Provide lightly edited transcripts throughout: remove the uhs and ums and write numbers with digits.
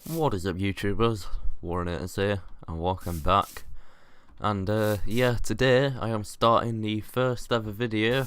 What is up, YouTubers? Warrenaterz here, and welcome back. And yeah, today I am starting the first ever video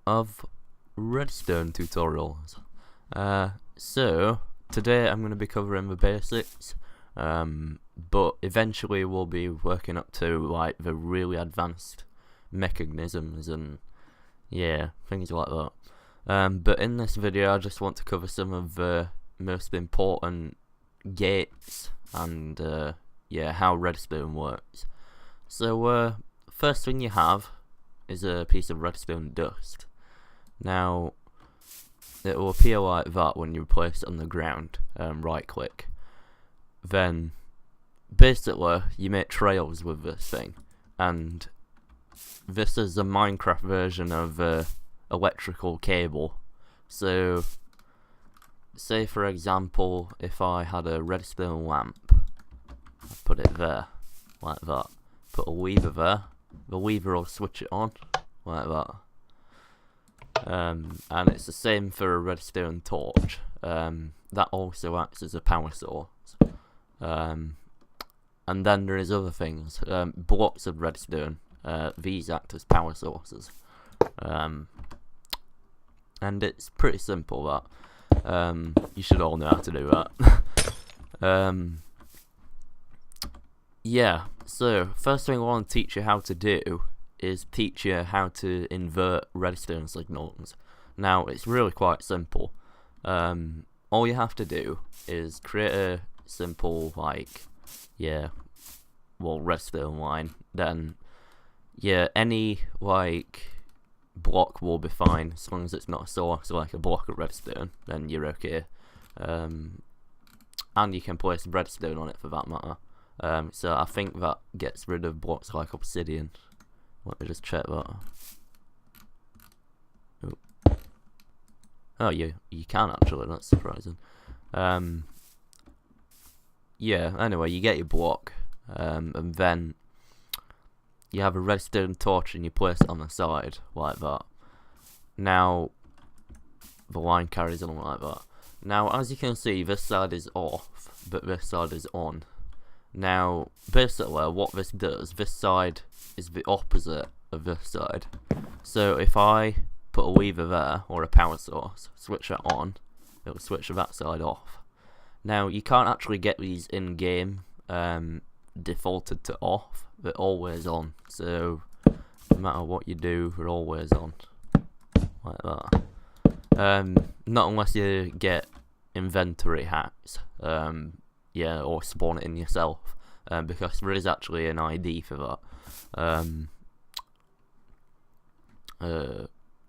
of Redstone tutorials. So today I'm going to be covering the basics, but eventually we'll be working up to like the really advanced mechanisms and yeah, things like that. But in this video I just want to cover some of the most important gates and yeah, how redstone works. So first thing you have is a piece of redstone dust. Now it will appear like that when you place it on the ground. Right click, then basically you make trails with this thing, and this is a Minecraft version of electrical cable. So say for example, if I had a redstone lamp, I'd put it there, like that, put a lever there, the lever will switch it on, like that. And it's the same for a redstone torch, that also acts as a power source. And then there is other things, blocks of redstone, these act as power sources. And it's pretty simple that. You should all know how to do that. Yeah, so first thing I want to teach you how to do is teach you how to invert redstone signals. Now it's really quite simple. All you have to do is create a simple redstone line, then yeah, any block will be fine as long as it's not a source like a block of redstone, then you're okay. And you can place redstone on it for that matter. So I think that gets rid of blocks like obsidian. Let me just check that. Ooh. Oh, you can actually, that's surprising. Yeah, anyway, you get your block, and then you have a redstone torch and you place it on the side like that. Now the line carries on like that. Now as you can see, this side is off but this side is on. Now basically what this does, this side is the opposite of this side. So if I put a lever there or a power source, switch it on, it will switch that side off. Now you can't actually get these in game defaulted to off, they're always on, so no matter what you do, they're always on, like that. Not unless you get inventory hacks, yeah, or spawn it in yourself, because there is actually an ID for that.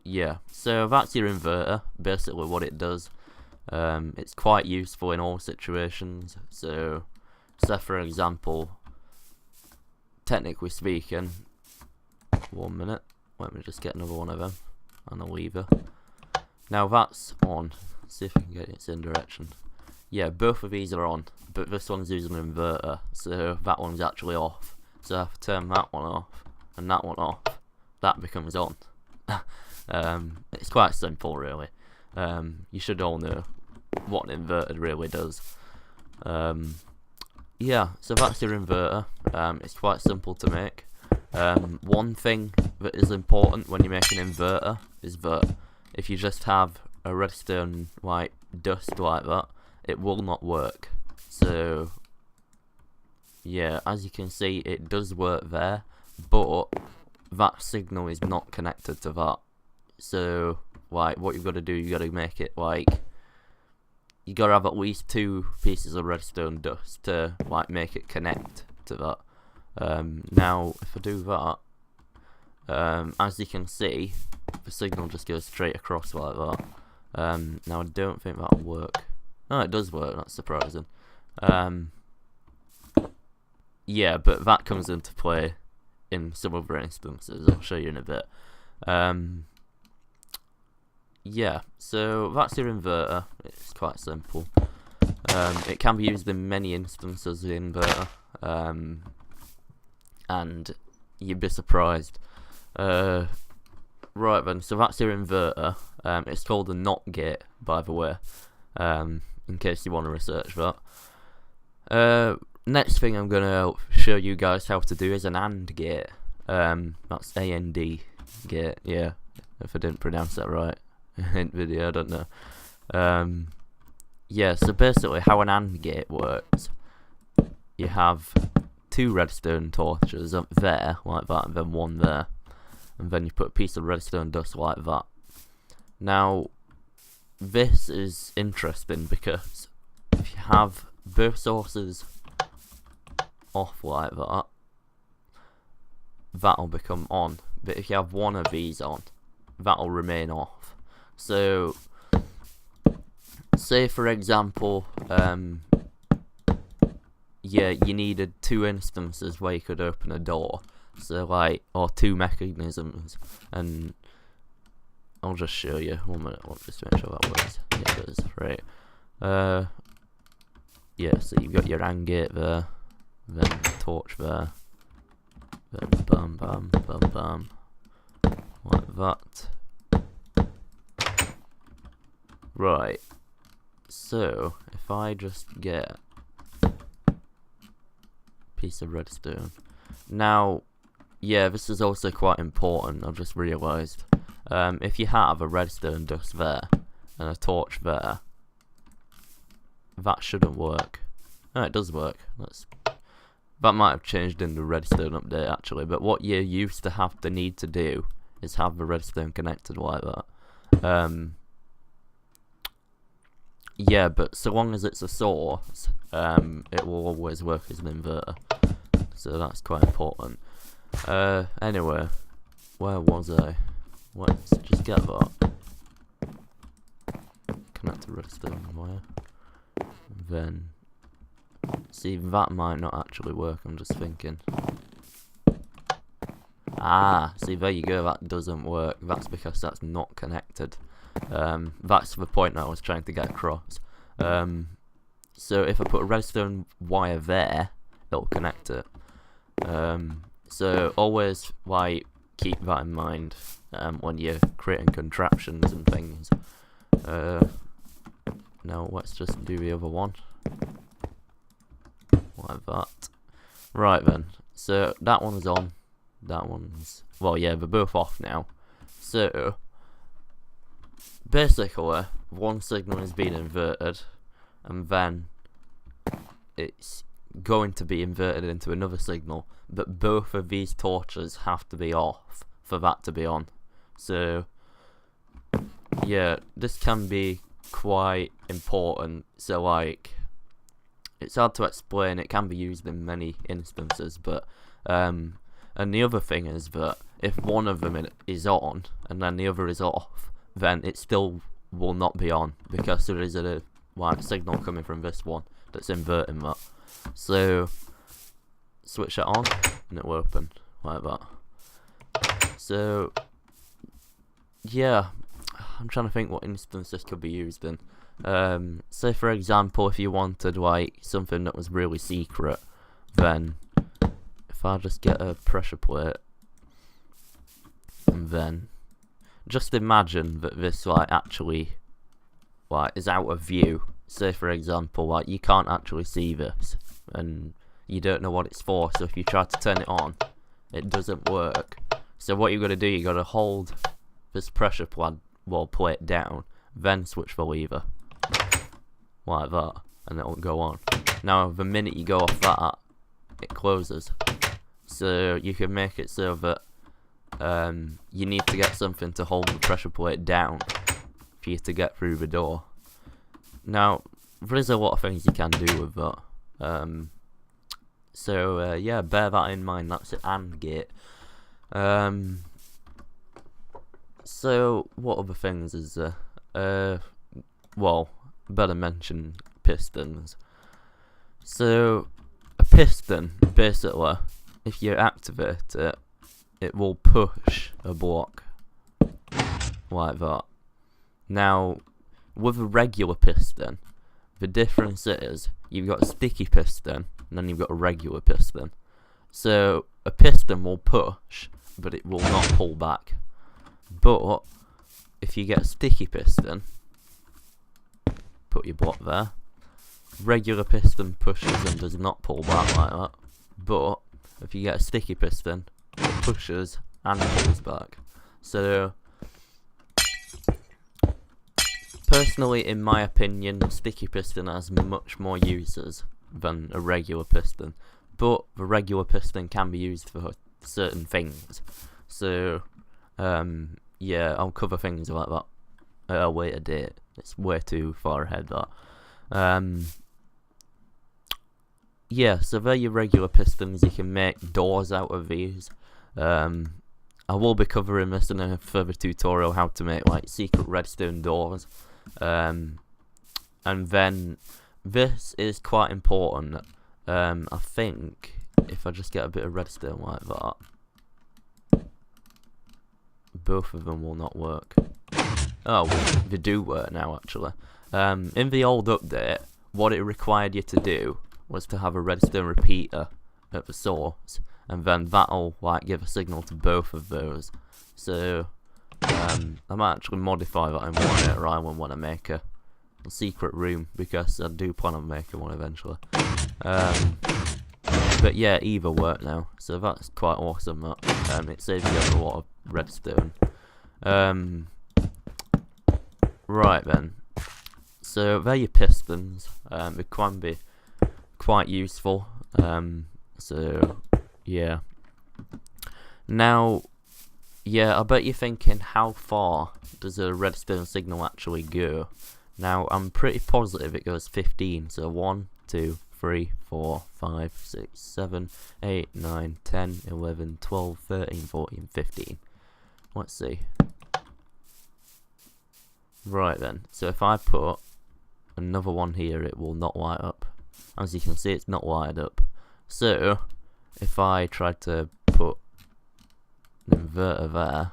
Yeah, so that's your inverter, basically what it does. It's quite useful in all situations. So say for example, technically speaking, 1 minute, let me just get another one of them and a lever. Now that's on, let's see if we can get its in direction. Yeah, both of these are on, but this one's using an inverter, so that one's actually off. So I have to turn that one off and that one off, that becomes on. It's quite simple really. You should all know what an inverter really does. Yeah, so that's your inverter. It's quite simple to make. One thing that is important when you make an inverter is that if you just have a redstone dust like that, it will not work. So yeah, as you can see, it does work there, but that signal is not connected to that. So what you've got to do, you got to make it you gotta have at least 2 pieces of redstone dust to make it connect to that. Now if I do that, as you can see, the signal just goes straight across like that. Now I don't think that'll work. No, it does work, that's surprising. Yeah, but that comes into play in some other instances, I'll show you in a bit. Yeah, so that's your inverter. It's quite simple. It can be used in many instances, the inverter, and you'd be surprised. Right then, so that's your inverter. It's called a NOT gate, by the way, in case you want to research that. Next thing I'm gonna show you guys how to do is an AND gate. That's AND gate, yeah. If I didn't pronounce that right in video, I don't know. Yeah, so basically how an AND gate works, you have 2 redstone torches up there, like that, and then 1 there. And then you put a piece of redstone dust like that. Now, this is interesting because if you have both sources off like that, that'll become on. But if you have one of these on, that'll remain off. So, say for example, yeah, you needed 2 instances where you could open a door. So like, or 2 mechanisms, and I'll just show you. 1 minute, I'll just make sure that works. Yeah, it does, right. Yeah, so you've got your AND gate there, then torch there, then bam, bam, bam, bam, like that. Right, so if I just get a piece of redstone. Now, yeah, this is also quite important, I've just realised. If you have a redstone dust there, and a torch there, that shouldn't work. No, it does work. That might have changed in the redstone update actually, but what you used to have the need to do is have the redstone connected like that. Yeah, but so long as it's a source, it will always work as an inverter. So that's quite important. Anyway, where was I? Let's just get that. Connect to redstone wire. Then, see, that might not actually work, I'm just thinking. Ah, see, there you go, that doesn't work. That's because that's not connected. That's the point that I was trying to get across. So if I put a redstone wire there, it'll connect it. So always, like, keep that in mind when you're creating contraptions and things. Now let's just do the other one. Like that. Right then, so that one's on. That one's, well, yeah, they're both off now. So basically, one signal is being inverted, and then it's going to be inverted into another signal, but both of these torches have to be off for that to be on. So yeah, this can be quite important. So like, it's hard to explain, it can be used in many instances, but and the other thing is that if one of them is on and then the other is off, then it still will not be on because there is a like signal coming from this one that's inverting that. So switch it on and it will open like that. So yeah, I'm trying to think what instance this could be used in. Say for example, if you wanted like something that was really secret, then if I just get a pressure plate, and then just imagine that this like actually like is out of view. Say for example, like you can't actually see this, and you don't know what it's for. So if you try to turn it on, it doesn't work. So what you got to do, you got to hold this pressure plate down, then switch the lever like that, and it'll go on. Now the minute you go off that, it closes. So you can make it so that you need to get something to hold the pressure plate down for you to get through the door. Now there is a lot of things you can do with that. So yeah, bear that in mind. That's an AND gate. So what other things is there? Well, better mention pistons. So a piston, basically, if you activate it, it will push a block like that. Now with a regular piston, the difference is you've got a sticky piston and then you've got a regular piston. So a piston will push, but it will not pull back. But if you get a sticky piston, put your block there, regular piston pushes and does not pull back like that, but if you get a sticky piston, it pushes and pulls back. So personally, in my opinion, the sticky piston has much more uses than a regular piston, but the regular piston can be used for certain things. So yeah, I'll cover things like that at a later date. It's way too far ahead, that. Yeah, so they're your regular pistons. You can make doors out of these. I will be covering this in a further tutorial, how to make like secret redstone doors. And then this is quite important. I think if I just get a bit of redstone like that, both of them will not work. Oh, they do work now actually. In the old update, what it required you to do was to have a redstone repeater at the source, and then that'll like give a signal to both of those. So I might actually modify that in Warrenater Island when I make a secret room, because I do plan on making one eventually. But yeah, either work now, so that's quite awesome. That it saves you a lot of redstone. Right then, so they're your pistons. It can be quite useful. So yeah. Now, yeah, I bet you're thinking, how far does a redstone signal actually go? Now, I'm pretty positive it goes 15. So 1, 2, 3, 4, 5, 6, 7, 8, 9, 10, 11, 12, 13, 14, 15. Let's see. Right then, so if I put another one here, it will not light up. As you can see, it's not lighted up. So if I try to put an inverter there,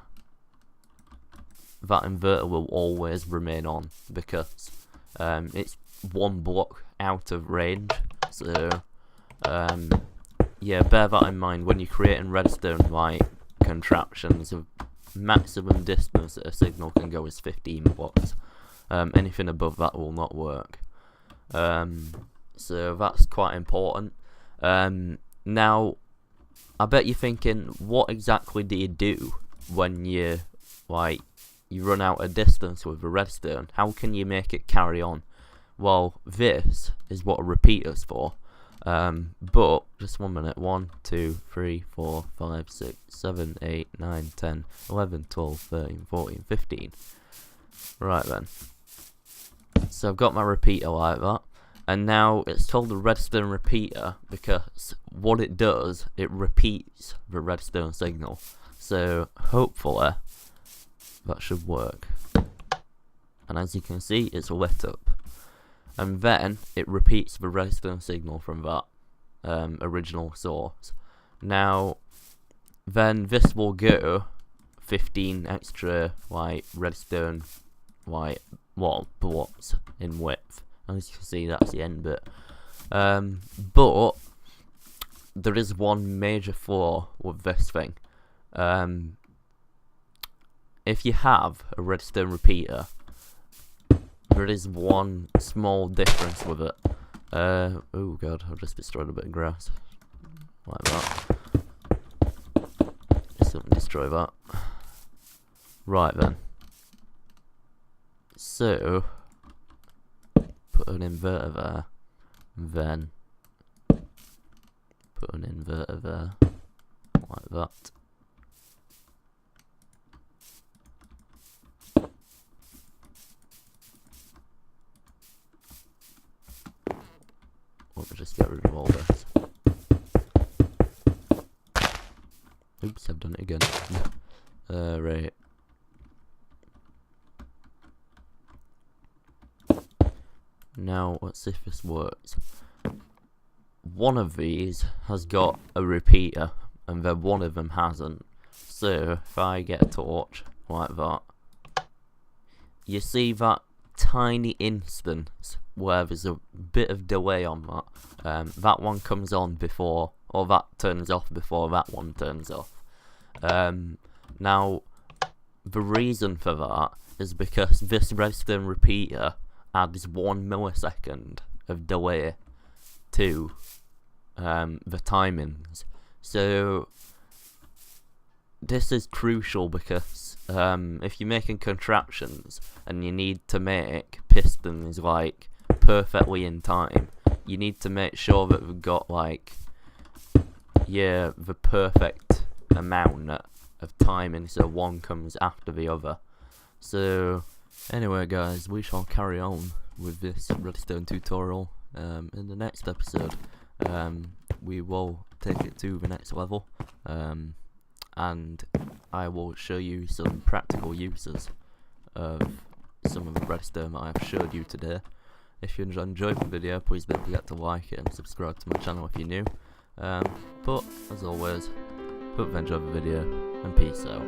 that inverter will always remain on, because it's one block out of range. So yeah, bear that in mind when you're creating redstone like contraptions. The maximum distance that a signal can go is 15 blocks. Anything above that will not work. So that's quite important. Now, I bet you're thinking, what exactly do you do when you run out of distance with a redstone? How can you make it carry on? Well, this is what a repeater's for. But just 1 minute. 1, 2, 3, 4, 5, 6, 7, 8, 9, 10, 11, 12, 13, 14, 15. Right then. So I've got my repeater like that. And now it's called the redstone repeater because what it does, it repeats the redstone signal. So hopefully that should work. And as you can see, it's lit up. And then it repeats the redstone signal from that original source. Now, then this will go 15 extra redstone blocks in width. As you can see, that's the end bit. But there is one major flaw with this thing. If you have a redstone repeater, there is one small difference with it. Oh god, I've just destroyed a bit of grass. Like that. Just don't destroy that. Right then. So put an inverter there, then put an inverter there, like that. Let me just get rid of all this. Oops, I've done it again. Right. Now, let's see if this works. One of these has got a repeater, and then one of them hasn't. So, if I get a torch, like that, you see that tiny instance where there's a bit of delay on that. That one comes on before, or that turns off before that one turns off. Now, the reason for that is because this redstone repeater adds 1 millisecond of delay to the timings. So this is crucial because if you're making contraptions and you need to make pistons like perfectly in time, you need to make sure that we've got like the perfect amount of timing, so one comes after the other. So anyway guys, we shall carry on with this redstone tutorial. In the next episode we will take it to the next level, and I will show you some practical uses of some of the redstone that I have showed you today. If you enjoyed the video, please don't forget to like it and subscribe to my channel if you're new. But as always, hope you enjoyed the video and peace out.